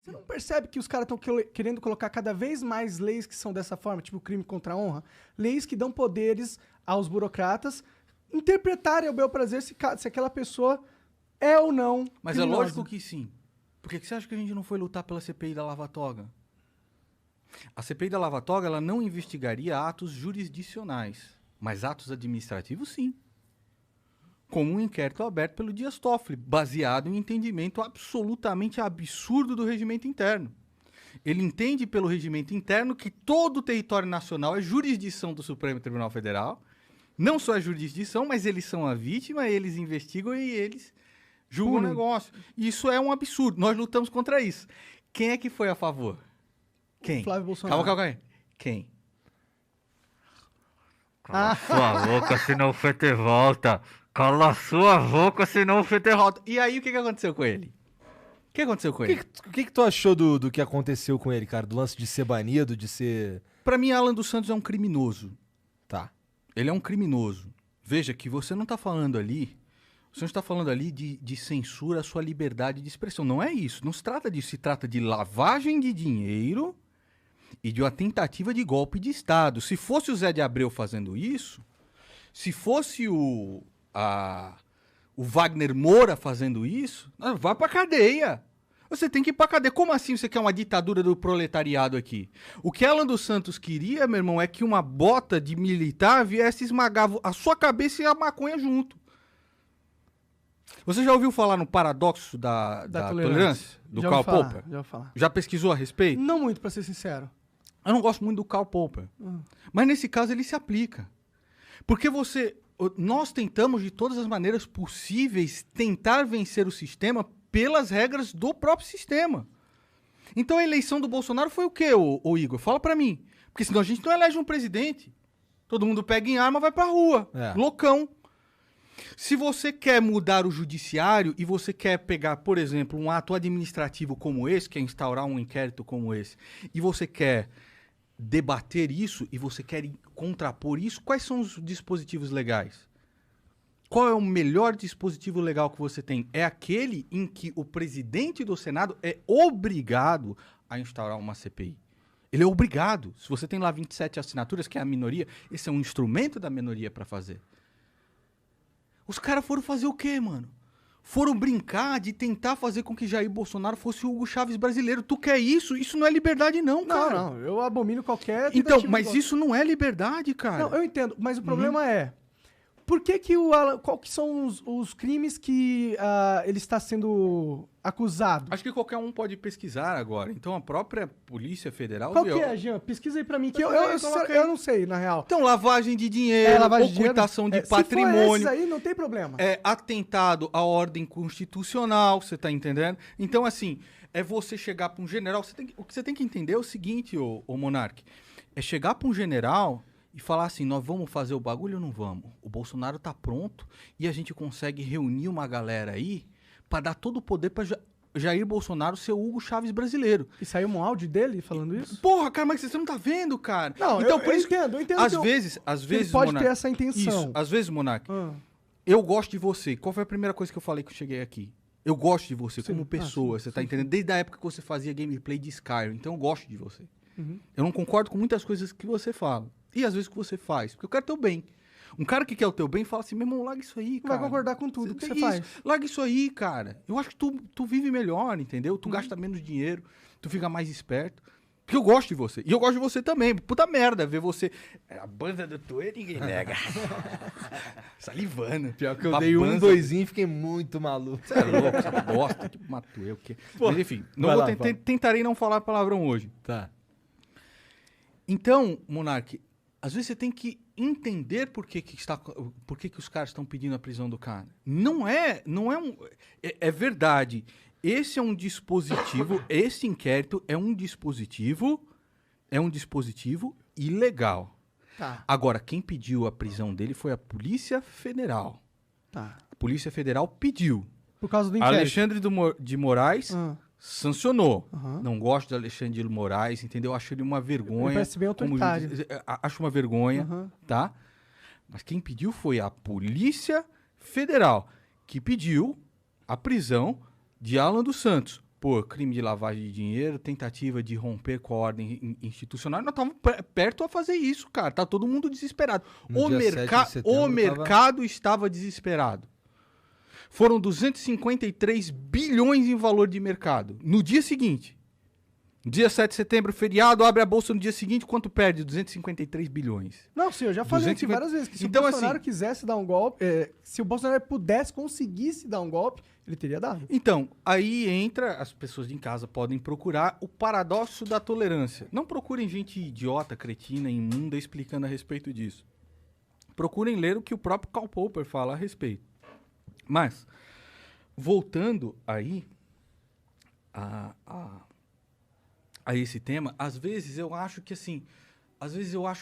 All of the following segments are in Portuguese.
Você não percebe que os caras estão querendo colocar cada vez mais leis que são dessa forma, tipo crime contra a honra? Leis que dão poderes aos burocratas interpretarem ao bel prazer se aquela pessoa é ou não Mas criminosa. é lógico que sim. Por que você acha que a gente não foi lutar pela CPI da Lava Toga? A CPI da Lava Toga, ela não investigaria atos jurisdicionais, mas atos administrativos sim. Como um inquérito aberto pelo Dias Toffoli, baseado em um entendimento absolutamente absurdo do regimento interno. Ele entende pelo regimento interno que todo o território nacional é jurisdição do Supremo Tribunal Federal. Não só é jurisdição, mas eles são a vítima, eles investigam e eles julgam o negócio. Isso é um absurdo. Nós lutamos contra isso. Quem é que foi a favor? Quem? Flávio Bolsonaro. Calma aí. Quem? Cala sua boca, senão o Fete volta. Cala sua boca, senão o Fete volta. E aí, o que aconteceu com ele? O que aconteceu com ele? O que tu achou do que aconteceu com ele, cara? Do lance de ser banido, de ser... Pra mim, Alan dos Santos é um criminoso. Tá. Ele é um criminoso. Veja que você não tá falando ali... Você não está falando ali de censura à sua liberdade de expressão. Não é isso. Não se trata disso. Se trata de lavagem de dinheiro e de uma tentativa de golpe de Estado. Se fosse o Zé de Abreu fazendo isso, se fosse o Wagner Moura fazendo isso, vá pra cadeia. Você tem que ir pra cadeia. Como assim você quer uma ditadura do proletariado aqui? O que Alan dos Santos queria, meu irmão, é que uma bota de militar viesse esmagar a sua cabeça e a maconha junto. Você já ouviu falar no paradoxo da tolerância? Do Já Karl ouvi falar, Popper? já ouvi falar. Já pesquisou a respeito? Não muito, pra ser sincero. Eu não gosto muito do Karl Popper. Mas nesse caso ele se aplica. Porque nós tentamos de todas as maneiras possíveis tentar vencer o sistema pelas regras do próprio sistema. Então a eleição do Bolsonaro foi o quê, ô Igor? Fala pra mim. Porque senão a gente não elege um presidente. Todo mundo pega em arma e vai pra rua. Loucão. Se você quer mudar o judiciário e você quer pegar, por exemplo, um ato administrativo como esse, que é instaurar um inquérito como esse, e você quer debater isso e você quer contrapor isso, quais são os dispositivos legais? Qual é o melhor dispositivo legal que você tem? É aquele em que o presidente do Senado é obrigado a instaurar uma CPI. Ele é obrigado. Se você tem lá 27 assinaturas, que é a minoria, esse é um instrumento da minoria para fazer. Os caras foram fazer o quê, mano? Foram brincar de tentar fazer com que Jair Bolsonaro fosse o Hugo Chávez brasileiro. Tu quer isso? Isso não é liberdade não, cara. Não, eu abomino qualquer Então, tentativa mas de isso não é liberdade, cara. Não, eu entendo, mas o problema é... Por que o Alan... Qual que são os crimes que ele está sendo acusado? Acho que qualquer um pode pesquisar agora. Então, a própria Polícia Federal... Qual que é, Jean? Pesquisa aí pra mim, que eu não sei, na real. Então, lavagem de dinheiro, ocultação de patrimônio... Se for esses aí, não tem problema. Atentado à ordem constitucional, você tá entendendo? Então, assim, é você chegar pra um general... O que você tem que entender é o seguinte, ô Monark. É chegar pra um general... e falar assim, nós vamos fazer o bagulho ou não vamos? O Bolsonaro tá pronto e a gente consegue reunir uma galera aí pra dar todo o poder pra Jair Bolsonaro ser o Hugo Chávez brasileiro. E saiu um áudio dele falando isso? Porra, cara, mas você não tá vendo, cara? Não, então, eu entendo. Às vezes, ele pode Monark, ter essa intenção. Isso, às vezes, Monark, eu gosto de você. Qual foi a primeira coisa que eu falei que eu cheguei aqui? Eu gosto de você como pessoa, você tá entendendo? Desde a época que você fazia gameplay de Skyrim, então eu gosto de você. Eu não concordo com muitas coisas que você fala. E às vezes que você faz, porque eu quero teu bem. Um cara que quer o teu bem fala assim, meu irmão, larga isso aí, cara. Vai concordar com tudo que você faz. Larga isso aí, cara. Eu acho que tu vive melhor, entendeu? Tu gasta menos dinheiro, tu fica mais esperto. Porque eu gosto de você. E eu gosto de você também. Puta merda, ver você... A banda do Tuê ninguém nega. Salivando. Pior que eu dei um doisinho e fiquei muito maluco. Você é louco, você gosta, tipo Matuê, o quê? Mas enfim, tentarei não falar palavrão hoje. Tá. Então, Monark, às vezes você tem que entender por que os caras estão pedindo a prisão do cara. Não é verdade. Esse é um dispositivo, esse inquérito é um dispositivo ilegal. Tá. Agora, quem pediu a prisão dele foi a Polícia Federal. Tá. A Polícia Federal pediu. Por causa do inquérito. Alexandre de Moraes sancionou. Não gosto de Alexandre de Moraes, entendeu? Acho ele uma vergonha. Ele parece bem autoritário. Acho uma vergonha, tá? Mas quem pediu foi a Polícia Federal, que pediu a prisão de Alan dos Santos. por crime de lavagem de dinheiro, tentativa de romper com a ordem institucional. Nós estávamos perto a fazer isso, cara. Tá todo mundo desesperado. No dia 7 de setembro O mercado estava desesperado. Foram 253 bilhões em valor de mercado. No dia seguinte, dia 7 de setembro, feriado, abre a bolsa no dia seguinte, quanto perde? 253 bilhões. Não, sim, eu já falei aqui 250 várias vezes que se Então, o Bolsonaro assim- quisesse dar um golpe, se o Bolsonaro conseguisse dar um golpe, ele teria dado. Então, aí entra, as pessoas de em casa podem procurar o paradoxo da tolerância. Não procurem gente idiota, cretina, imunda explicando a respeito disso. Procurem ler o que o próprio Karl Popper fala a respeito. Mas, voltando aí a esse tema, às vezes eu acho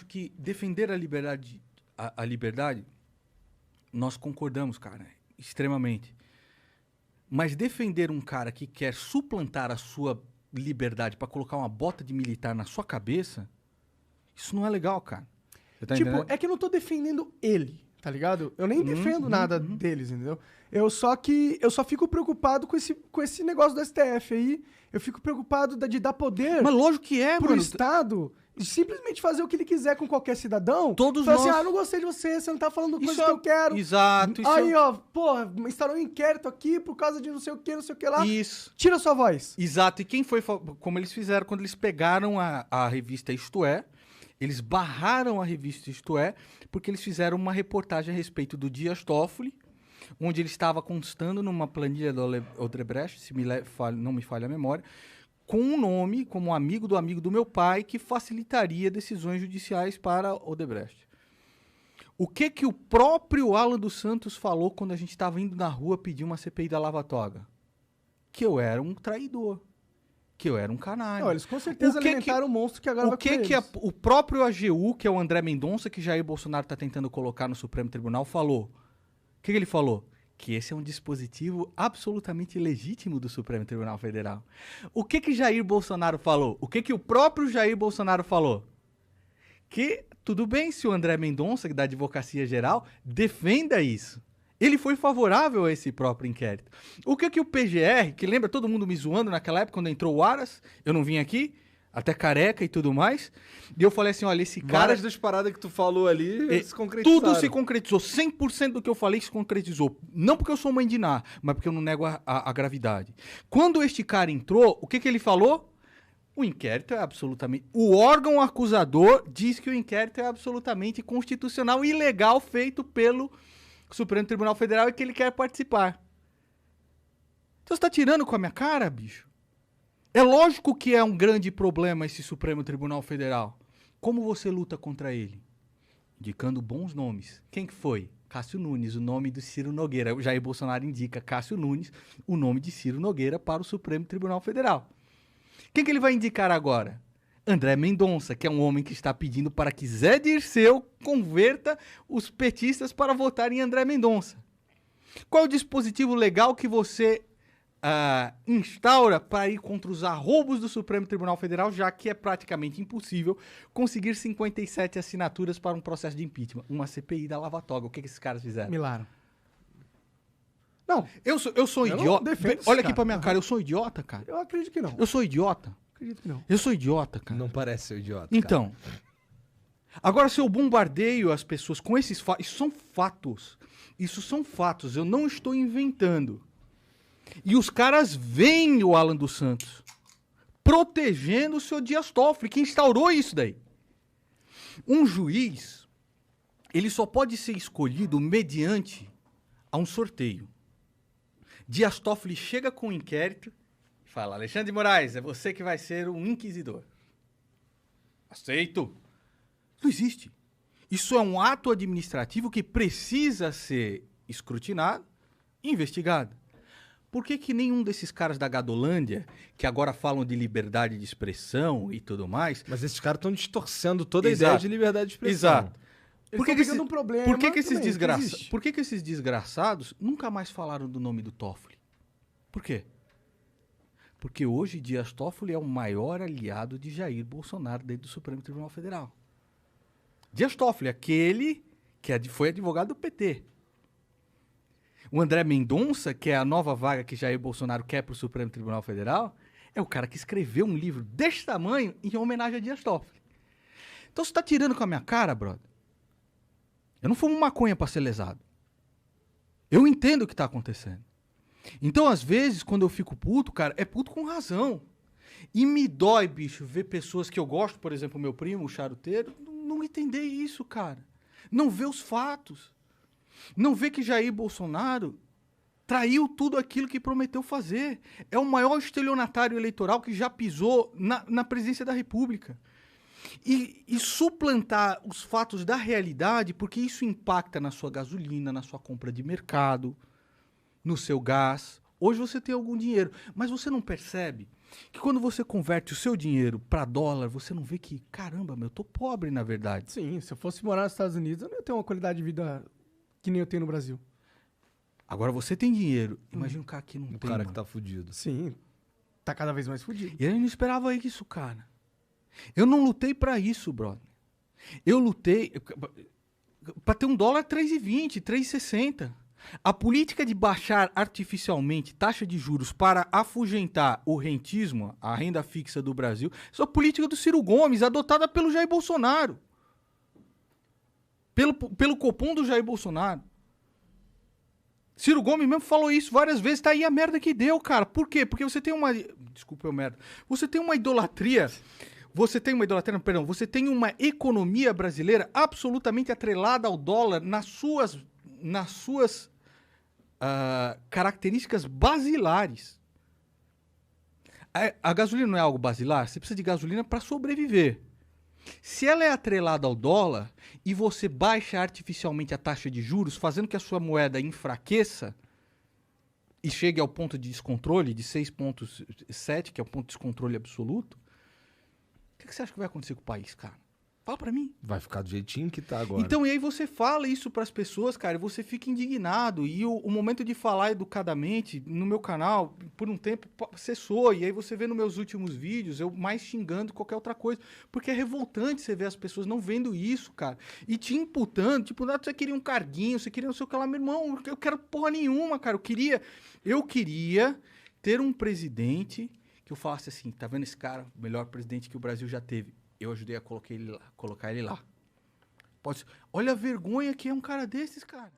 que defender a liberdade, nós concordamos, cara, extremamente. Mas defender um cara que quer suplantar a sua liberdade para colocar uma bota de militar na sua cabeça, isso não é legal, cara. Você tá Tipo, entendendo? é que eu não tô defendendo ele, tá ligado? Eu nem defendo nada deles, entendeu? Eu só fico preocupado com esse negócio do STF aí. Eu fico preocupado de dar poder Mas lógico que é, pro mano. Estado e simplesmente fazer o que ele quiser com qualquer cidadão. Todos Falar nós- assim, não gostei de você não tá falando coisa Isso que é- eu quero. Exato. Aí, ó, porra, instaurou um inquérito aqui por causa de não sei o que lá. Isso. Tira sua voz. Exato. E quem foi... Como eles fizeram quando eles pegaram a revista Isto É, eles barraram a revista Isto É, porque eles fizeram uma reportagem a respeito do Dias Toffoli, onde ele estava constando numa planilha do Odebrecht, se não me falha a memória, com um nome, como um amigo do meu pai, que facilitaria decisões judiciais para Odebrecht. O que o próprio Alan dos Santos falou quando a gente estava indo na rua pedir uma CPI da Lava Toga? Que eu era um traidor. Que eu era um canalha. Não, eles com certeza O que alimentaram o monstro que agora vai O que comer que eles. o próprio AGU, que é o André Mendonça, que Jair Bolsonaro está tentando colocar no Supremo Tribunal, falou? O que ele falou? Que esse é um dispositivo absolutamente legítimo do Supremo Tribunal Federal. O que Jair Bolsonaro falou? O que o próprio Jair Bolsonaro falou? Que tudo bem se o André Mendonça, da Advocacia Geral, defenda isso. Ele foi favorável a esse próprio inquérito. O que o PGR, que lembra todo mundo me zoando naquela época, quando entrou o Aras, eu não vim aqui, até careca e tudo mais, e eu falei assim, olha, esse cara... Várias das paradas que tu falou ali se concretizaram. Tudo se concretizou, 100% do que eu falei se concretizou. Não porque eu sou mãe de Ná, mas porque eu não nego a gravidade. Quando este cara entrou, o que ele falou? O inquérito é absolutamente... O órgão acusador diz que o inquérito é absolutamente constitucional e legal, feito pelo Supremo Tribunal Federal e que ele quer participar. Então você tá tirando com a minha cara, bicho? É lógico que é um grande problema esse Supremo Tribunal Federal. Como você luta contra ele? Indicando bons nomes. Quem que foi? Cássio Nunes, o nome do Ciro Nogueira. O Jair Bolsonaro indica Cássio Nunes, o nome de Ciro Nogueira para o Supremo Tribunal Federal. Quem que ele vai indicar agora? André Mendonça, que é um homem que está pedindo para que Zé Dirceu converta os petistas para votar em André Mendonça. Qual é o dispositivo legal que você instaura para ir contra os arroubos do Supremo Tribunal Federal, já que é praticamente impossível conseguir 57 assinaturas para um processo de impeachment? Uma CPI da Lava Toga. O que esses caras fizeram? Milagre. Não, Eu sou Eu não idiota. defendo esse Olha aqui cara. pra minha cara, eu sou idiota, cara. eu acredito que não. Eu sou idiota. Acredito que não. Eu sou idiota, cara. Não parece ser idiota. Então, agora se eu bombardeio as pessoas com esses fatos, isso são fatos. Isso são fatos, eu não estou inventando. E os caras veem o Alan dos Santos protegendo o seu Dias Toffoli, que instaurou isso daí. Um juiz, ele só pode ser escolhido mediante a um sorteio. Dias Toffoli chega com um inquérito e fala: Alexandre de Moraes, é você que vai ser um inquisidor. Aceito. Não existe. Isso é um ato administrativo que precisa ser escrutinado e investigado. Por que nenhum desses caras da Gadolândia, que agora falam de liberdade de expressão e tudo mais... Mas esses caras estão distorcendo toda a Exato. ideia de liberdade de expressão. Exato. Eles Por que estão que pegando um problema Por que esses também, que desgraçados... existe. Por que esses desgraçados nunca mais falaram do nome do Toffoli? Por quê? Porque hoje Dias Toffoli é o maior aliado de Jair Bolsonaro dentro do Supremo Tribunal Federal. Dias Toffoli, aquele que foi advogado do PT. O André Mendonça, que é a nova vaga que Jair Bolsonaro quer para o Supremo Tribunal Federal, é o cara que escreveu um livro desse tamanho em homenagem a Dias Toffoli. Então você tá tirando com a minha cara, brother? Eu não fumo maconha para ser lesado. Eu entendo o que tá acontecendo. Então, às vezes, quando eu fico puto, cara, é puto com razão. E me dói, bicho, ver pessoas que eu gosto, por exemplo, o meu primo, o charuteiro, não entender isso, cara. Não ver os fatos. Não ver que Jair Bolsonaro traiu tudo aquilo que prometeu fazer. É o maior estelionatário eleitoral que já pisou na presidência da República. E suplantar os fatos da realidade, porque isso impacta na sua gasolina, na sua compra de mercado, no seu gás. Hoje você tem algum dinheiro, mas você não percebe que quando você converte o seu dinheiro para dólar, você não vê que, caramba, eu tô pobre na verdade. Sim, se eu fosse morar nos Estados Unidos, eu não ia ter uma qualidade de vida que nem eu tenho no Brasil. Agora você tem dinheiro, imagina o cara que não O tem, cara mano. que tá fudido. Sim, tá cada vez mais fudido. E ele não esperava isso, cara. Eu não lutei pra isso, brother. Eu lutei pra ter um dólar 3,20, 3,60. A política de baixar artificialmente taxa de juros para afugentar o rentismo, a renda fixa do Brasil, isso é a política do Ciro Gomes, adotada pelo Jair Bolsonaro. Pelo Copom do Jair Bolsonaro. Ciro Gomes mesmo falou isso várias vezes, tá aí a merda que deu, cara. Por quê? Porque você tem uma... Desculpa, eu merda. Você tem uma idolatria... Você tem uma economia brasileira absolutamente atrelada ao dólar nas suas características basilares. A gasolina não é algo basilar? Você precisa de gasolina para sobreviver. Se ela é atrelada ao dólar e você baixa artificialmente a taxa de juros, fazendo que a sua moeda enfraqueça e chegue ao ponto de descontrole de 6,7, que é o ponto de descontrole absoluto, o que você acha que vai acontecer com o país, cara? Fala pra mim. Vai ficar do jeitinho que tá agora. Então, e aí você fala isso pras pessoas, cara, e você fica indignado. E o momento de falar educadamente no meu canal, por um tempo, cessou. E aí você vê nos meus últimos vídeos, eu mais xingando qualquer outra coisa. Porque é revoltante você ver as pessoas não vendo isso, cara. E te imputando, tipo, você queria um carguinho, você queria não sei o que lá. Meu irmão, eu quero porra nenhuma, cara. Eu queria ter um presidente que eu falasse assim, tá vendo esse cara? O melhor presidente que o Brasil já teve. Eu ajudei a colocar ele lá. Olha a vergonha que é um cara desses, cara.